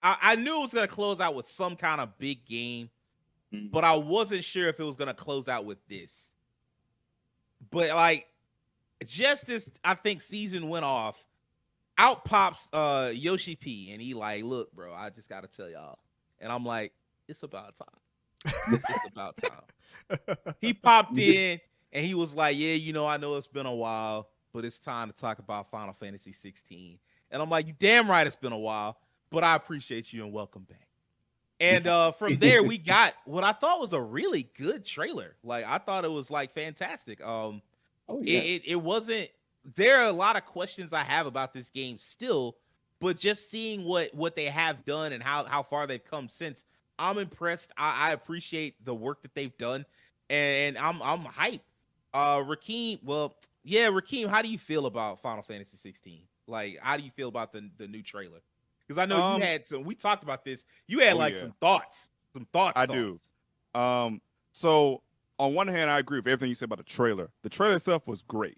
I knew it was gonna close out with some kind of big game, but I wasn't sure if it was gonna close out with this. But like, just as I think season went off, out pops Yoshi P, and he like, look, bro, I just gotta tell y'all, and I'm like, it's about time. It's about time. He popped in and he was like, yeah, I know it's been a while, but it's time to talk about Final Fantasy 16. And I'm like, you damn right it's been a while, but I appreciate you and welcome back. And from there, we got what I thought was a really good trailer. Like I thought it was like fantastic. Oh It, yeah. it wasn't. There are a lot of questions I have about this game still, but just seeing what they have done and how far they've come since, I'm impressed. I appreciate the work that they've done, and I'm hyped. Rakeem, well, yeah, Rakeem, how do you feel about Final Fantasy 16? Like, how do you feel about the new trailer? Because I know you Um, had some. We talked about this. You had oh like yeah, some thoughts, some thoughts, I do. thoughts. So on one hand, I agree with everything you said about the trailer. The trailer itself was great.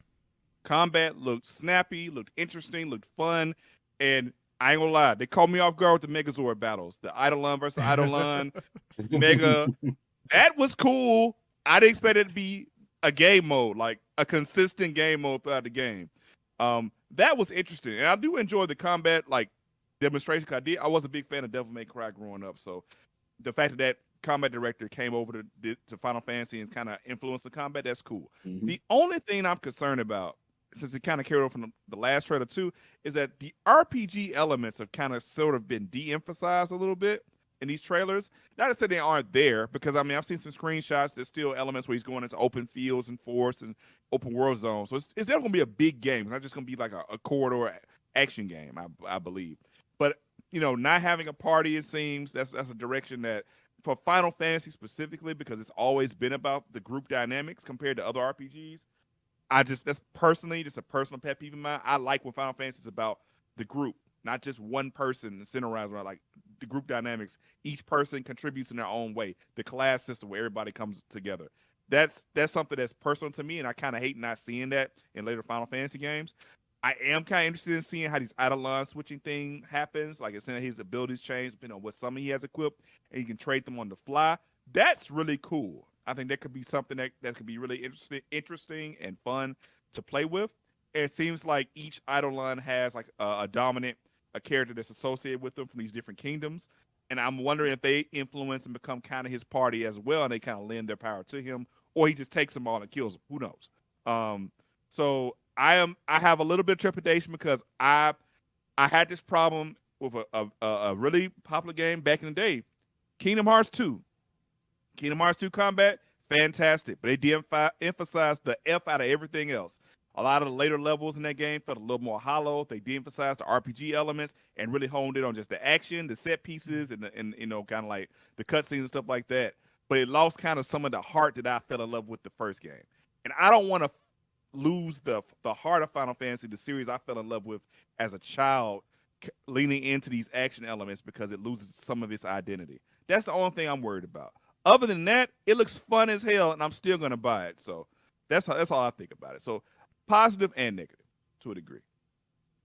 Combat looked snappy, looked interesting, looked fun, and I ain't gonna lie, they caught me off guard with the Megazord battles, the Eidolon versus Eidolon, Mega. That was cool. I didn't expect it to be a game mode, like a consistent game mode throughout the game. That was interesting, and I do enjoy the combat like demonstration. 'Cause I was a big fan of Devil May Cry growing up, so the fact that combat director came over to Final Fantasy and kind of influenced the combat, that's cool. Mhm. The only thing I'm concerned about, since it kind of carried over from the last trailer too, is that the RPG elements have kind of sort of been de-emphasized a little bit in these trailers. Not to say they aren't there, because I mean I've seen some screenshots. There's still elements where he's going into open fields and forests and open world zones. So it's definitely gonna be a big game. It's not just gonna be like a corridor action game, I believe. But not having a party, it seems that's a direction that for Final Fantasy specifically, because it's always been about the group dynamics compared to other RPGs. That's personally just a personal pet peeve of mine. I like when Final Fantasy is about the group, not just one person centerized around like the group dynamics. Each person contributes in their own way. The class system where everybody comes together. That's something that's personal to me, and I kind of hate not seeing that in later Final Fantasy games. I am kind of interested in seeing how these Eidolon switching thing happens. Like it's saying his abilities change depending on what summon he has equipped, and he can trade them on the fly. That's really cool. I think that could be something that could be really interesting and fun to play with. And it seems like each Eidolon has like a dominant a character that's associated with them from these different kingdoms. And I'm wondering if they influence and become kind of his party as well, and they kind of lend their power to him, or he just takes them all and kills them. Who knows? So I have a little bit of trepidation because I had this problem with a really popular game back in the day, Kingdom Hearts 2. Kingdom Hearts 2 combat, fantastic, but they de-emphasized the F out of everything else. A lot of the later levels in that game felt a little more hollow. They de-emphasized the RPG elements and really honed in on just the action, the set pieces, and kind of like the cutscenes and stuff like that. But it lost kind of some of the heart that I fell in love with the first game. And I don't want to lose the heart of Final Fantasy, the series I fell in love with as a child, leaning into these action elements because it loses some of its identity. That's the only thing I'm worried about. Other than that, it looks fun as hell, and I'm still gonna buy it. So that's all I think about it. So positive and negative to a degree.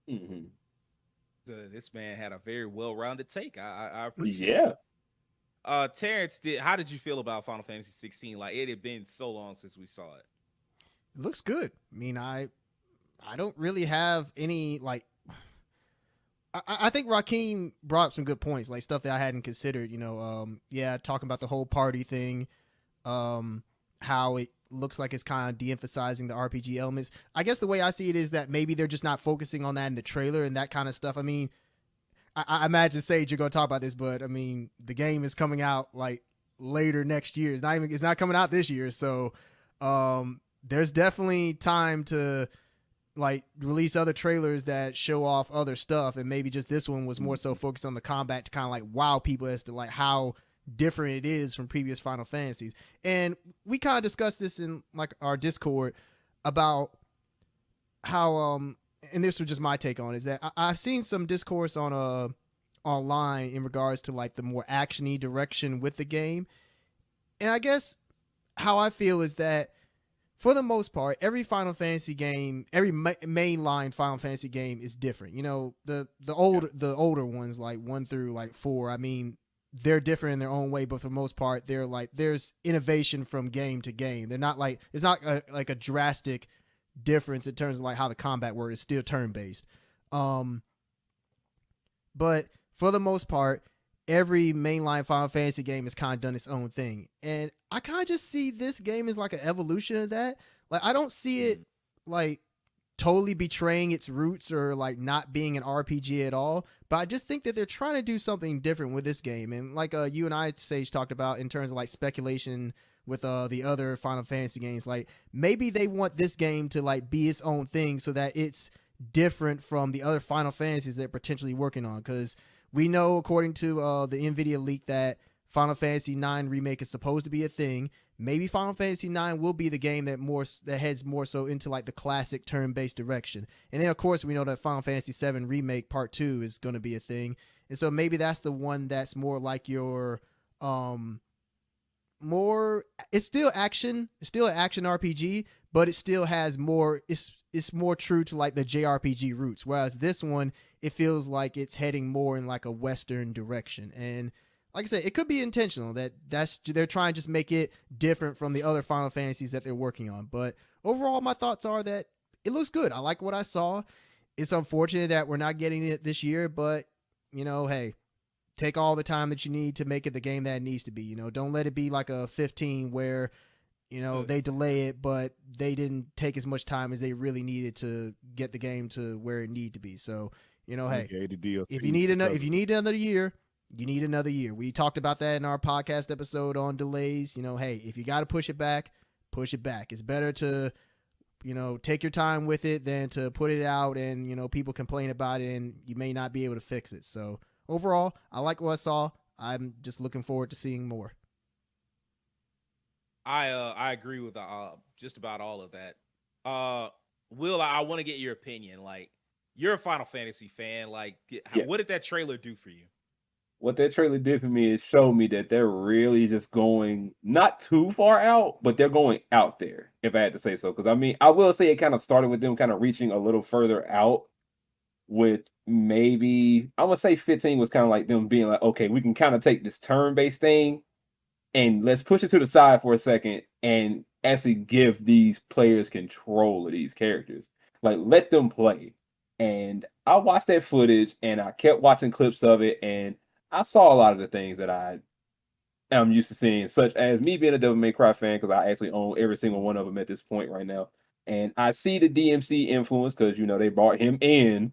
Mhm. This man had a very well-rounded take. I appreciate Yeah. that. Terrence, how did you feel about Final Fantasy 16? Like it had been so long since we saw it. It looks good. I mean, I don't really have any like. I think Raheem brought up some good points, like stuff that I hadn't considered. Yeah, talking about the whole party thing, how it looks like it's kind of de-emphasizing the RPG elements. I guess the way I see it is that maybe they're just not focusing on that in the trailer and that kind of stuff. I mean, I imagine Sage you're going to talk about this, but I mean, the game is coming out like later next year. It's not coming out this year, so there's definitely time to like release other trailers that show off other stuff, and maybe just this one was more so focused on the combat to kind of like wow people as to like how different it is from previous Final Fantasies. And we kind of discussed this in like our Discord about how and this was just my take on it, is that I've seen some discourse on online in regards to like the more actiony direction with the game. And I guess how I feel is that for the most part, every Final Fantasy game, every mainline Final Fantasy game is different. You know, the older ones like 1 through like 4. I mean, they're different in their own way, but for the most part, they're like there's innovation from game to game. They're not like it's not like a drastic difference in terms of like how the combat works. It's still turn based. But for the most part, every mainline Final Fantasy game has kind of done its own thing. And I kind of just see this game as like an evolution of that. Like, I don't see it like totally betraying its roots or like not being an RPG at all. But I just think that they're trying to do something different with this game. And like you and I, Sage, talked about in terms of like speculation with the other Final Fantasy games, like maybe they want this game to like be its own thing so that it's different from the other Final Fantasies they're potentially working on. Because we know, according to the NVIDIA leak, that Final Fantasy IX remake is supposed to be a thing. Maybe Final Fantasy IX will be the game that heads more so into like the classic turn-based direction. And then, of course, we know that Final Fantasy VII Remake Part 2 is going to be a thing. And so maybe that's the one that's more like your it's still action. It's still an action RPG, but it still has more. It's more true to like the JRPG roots. Whereas this one, it feels like it's heading more in like a Western direction. And like I said, it could be intentional that's they're trying to just make it different from the other Final Fantasies that they're working on. But overall, my thoughts are that it looks good. I like what I saw. It's unfortunate that we're not getting it this year, but you know, hey, take all the time that you need to make it the game that it needs to be. You know, don't let it be like a 15 where, you know, they delay it, but they didn't take as much time as they really needed to get the game to where it needed to be. So, you know, hey, if you need another year, you need another year. We talked about that in our podcast episode on delays. You know, hey, if you got to push it back, push it back. It's better to, you know, take your time with it than to put it out and, you know, people complain about it and you may not be able to fix it. So overall, I like what I saw. I'm just looking forward to seeing more. I agree with just about all of that. Will, I want to get your opinion. Like, you're a Final Fantasy fan. Like, what did that trailer do for you? What that trailer did for me is show me that they're really just going not too far out, but they're going out there, if I had to say so. Because I mean, I will say it kind of started with them kind of reaching a little further out with maybe, I would say 15 was kind of like them being like, okay, we can kind of take this turn-based thing and let's push it to the side for a second and actually give these players control of these characters. Like, let them play. And I watched that footage and I kept watching clips of it, and I saw a lot of the things that I am used to seeing, such as me being a Devil May Cry fan, because I actually own every single one of them at this point right now. And I see the DMC influence because, you know, they brought him in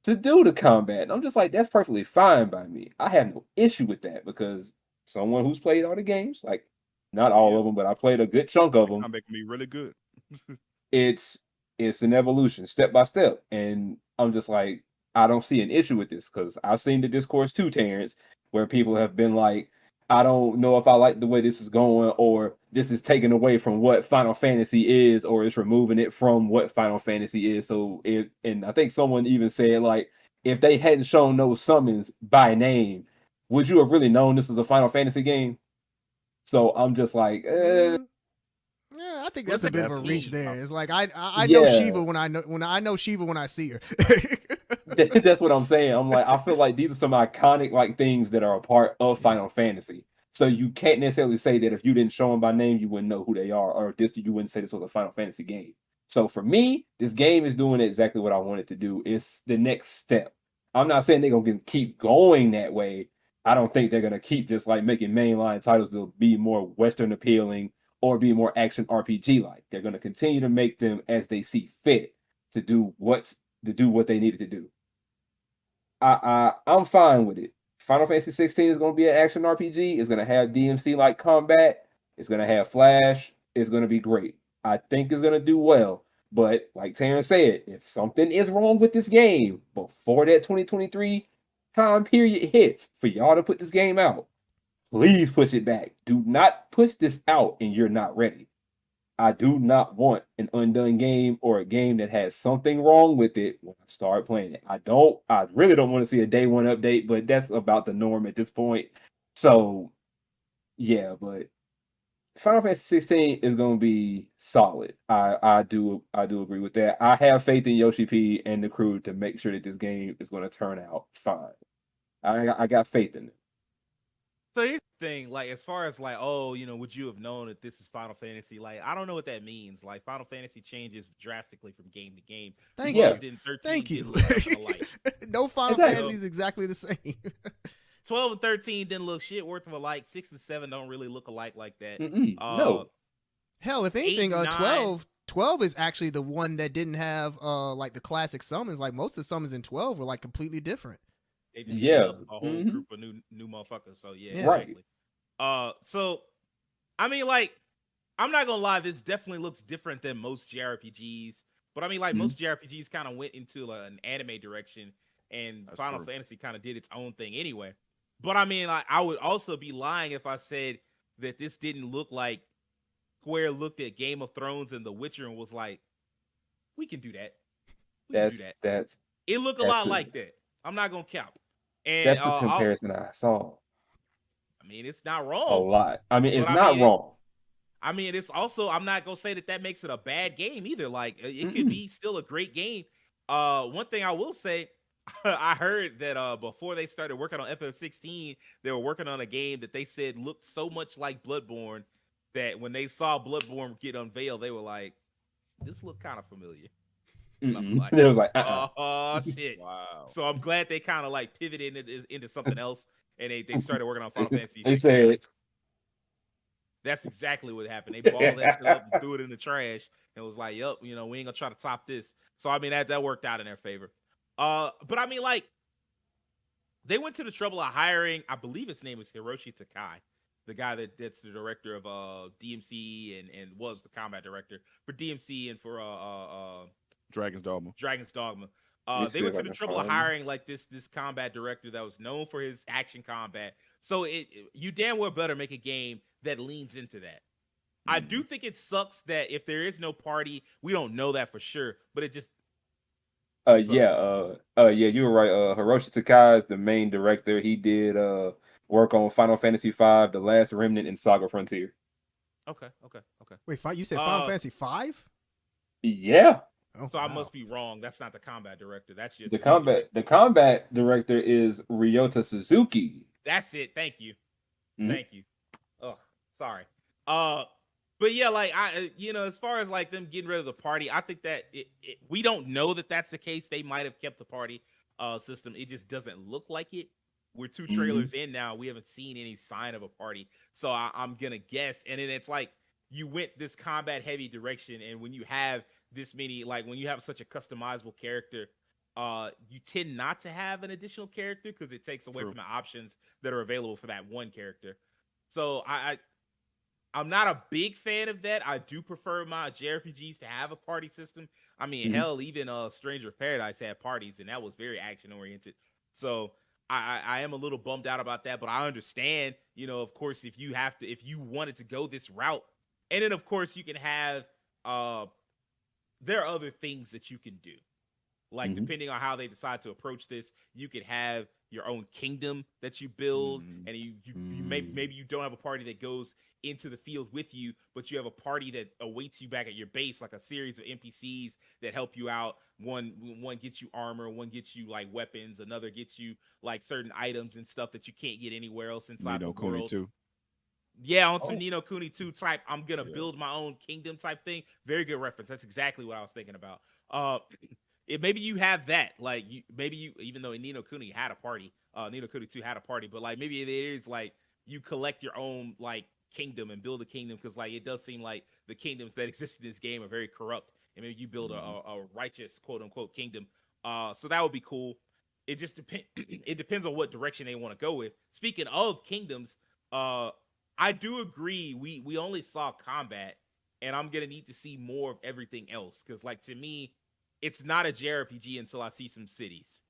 to do the combat. And I'm just like, that's perfectly fine by me. I have no issue with that because someone who's played all the games, like not all of them, but I played a good chunk of them. Combat can be really good. It's an evolution, step by step. And I'm just like, I don't see an issue with this because I've seen the discourse too, Terrence, where people have been like, I don't know if I like the way this is going, or this is taken away from what Final Fantasy is, or it's removing it from what Final Fantasy is. So and I think someone even said, like, if they hadn't shown those summons by name, would you have really known this was a Final Fantasy game? So I'm just like, Yeah, I think that's a bit of a reach there. It's like I know Shiva when I know Shiva when I see her. That's what I'm saying. I'm like, I feel like these are some iconic like things that are a part of Final Fantasy. So you can't necessarily say that if you didn't show them by name, you wouldn't know who they are, or you wouldn't say this was a Final Fantasy game. So for me, this game is doing exactly what I wanted to do. It's the next step. I'm not saying they're gonna keep going that way. I don't think they're gonna keep just like making mainline titles to be more Western appealing or be more action RPG like. They're gonna continue to make them as they see fit to do what they needed to do. I'm fine with it. Final Fantasy 16 is going to be an action RPG. It's going to have DMC like combat. It's going to have Flash. It's going to be great. I think it's going to do well. But like Terrence said, if something is wrong with this game before that 2023 time period hits for y'all to put this game out, please push it back. Do not push this out and you're not ready. I do not want an undone game or a game that has something wrong with it when I start playing it. I really don't want to see a day one update, but that's about the norm at this point. So, yeah, but Final Fantasy 16 is going to be solid. I do agree with that. I have faith in Yoshi P and the crew to make sure that this game is going to turn out fine. I got faith in it. So here's the thing, like as far as like, oh, would you have known that this is Final Fantasy? Like, I don't know what that means. Like, Final Fantasy changes drastically from game to game. Thank 12 you. and 13 Thank didn't you. look nothing alike. No Final Exactly. Fantasy is exactly the same. 12 and 13 didn't look shit worth of alike. 6 and 7 don't really look alike like that. No. Hell, if anything, 8 and 12 is actually the one that didn't have like the classic summons. Like most of the summons in 12 were like completely different. They just Yeah. made up a whole group of new motherfuckers. So yeah, Right. exactly. So I mean, like, I'm not gonna lie, this definitely looks different than most JRPGs. But I mean, like, most JRPGs kind of went into an anime direction, and That's Final true. Fantasy kind of did its own thing anyway. But I mean, like, I would also be lying if I said that this didn't look like Square looked at Game of Thrones and The Witcher and was like, "We can do that. We can do that." That's It looked a that's lot true. like that. I'm not gonna count. And That's the comparison I saw I mean, it's not a wrong. lot. I mean, it's But I not mean, wrong. I mean, it's also, I'm not gonna say that makes it a bad game either. Like, it could be still a great game. One thing I will say, I heard that before they started working on FF16, they were working on a game that they said looked so much like Bloodborne that when they saw Bloodborne get unveiled, they were like, "This looked kind of familiar." And I'm like, It was like, "Oh shit!" Wow. So I'm glad they kind of like pivoted into something else, and they started working on Final Fantasy. They 16. said, That's exactly what happened. They balled that shit up and threw it in the trash and was like, "Yup, we ain't gonna try to top this." So I mean, that worked out in their favor. But I mean, like, they went to the trouble of hiring, I believe his name is Hiroshi Takai, the guy that's the director of DMC and was the combat director for DMC and for Dragon's Dogma. Dragon's Dogma. Let me They see went if to I the can trouble of find him. hiring like this combat director that was known for his action combat. So you damn well better make a game that leans into that. I do think it sucks that if there is no party, we don't know that for sure, but it just yeah, you were right. Hiroshi Takai is the main director. He did work on Final Fantasy V, The Last Remnant, and Saga Frontier. okay. Wait, you said Final Fantasy 5? Yeah. Oh, So I wow. must be wrong. That's not the combat director. That's just The combat director is Ryota Suzuki. That's it. Thank you. Mhm. Thank you. Oh, sorry. But yeah, like as far as like them getting rid of the party, I think that we don't know that that's the case. They might have kept the party system. It just doesn't look like it. We're 2 trailers in now. We haven't seen any sign of a party. So I'm gonna guess. And then it's like you went this combat heavy direction, and when you have this many, like when you have such a customizable character, you tend not to have an additional character because it takes away True. from the options that are available for that one character. So I'm not a big fan of that. I do prefer my JRPGs to have a party system. I mean, hell, even Stranger of Paradise had parties, and that was very action oriented. So I am a little bummed out about that, but I understand. Of course, if you wanted to go this route, and then of course you can have there are other things that you can do. Like depending on how they decide to approach this, you could have your own kingdom that you build, and you maybe you don't have a party that goes into the field with you, but you have a party that awaits you back at your base, like a series of NPCs that help you out. One gets you armor, one gets you like weapons, another gets you like certain items and stuff that you can't get anywhere else inside Nino the Kuni world. too. Yeah, on some Nino Kuni 2 type, I'm gonna build my own kingdom type thing. Very good reference. That's exactly what I was thinking about. Maybe you have that, like even though Nino Kuni had a party, Nino Kuni 2 had a party, but like maybe it is like you collect your own like kingdom and build a kingdom, because like it does seem like the kingdoms that exist in this game are very corrupt, and maybe you build a righteous quote unquote kingdom. So that would be cool. It just depends. It depends on what direction they want to go with. Speaking of kingdoms, I do agree. We only saw combat, and I'm gonna need to see more of everything else, because like to me, it's not a JRPG until I see some cities.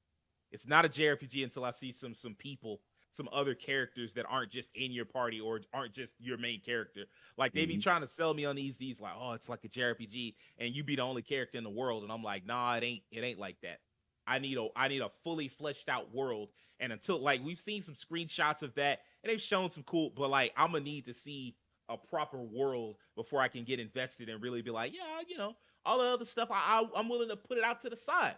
It's not a JRPG until I see some people, some other characters that aren't just in your party or aren't just your main character. Like they be trying to sell me on these like, oh, it's like a JRPG and you be the only character in the world, and I'm like, nah, it ain't like that. I need a fully fleshed out world, and until like we've seen some screenshots of that and they've shown some cool, but like I'm gonna need to see a proper world before I can get invested and really be like, yeah, you know, all the other stuff I'm willing to put it out to the side.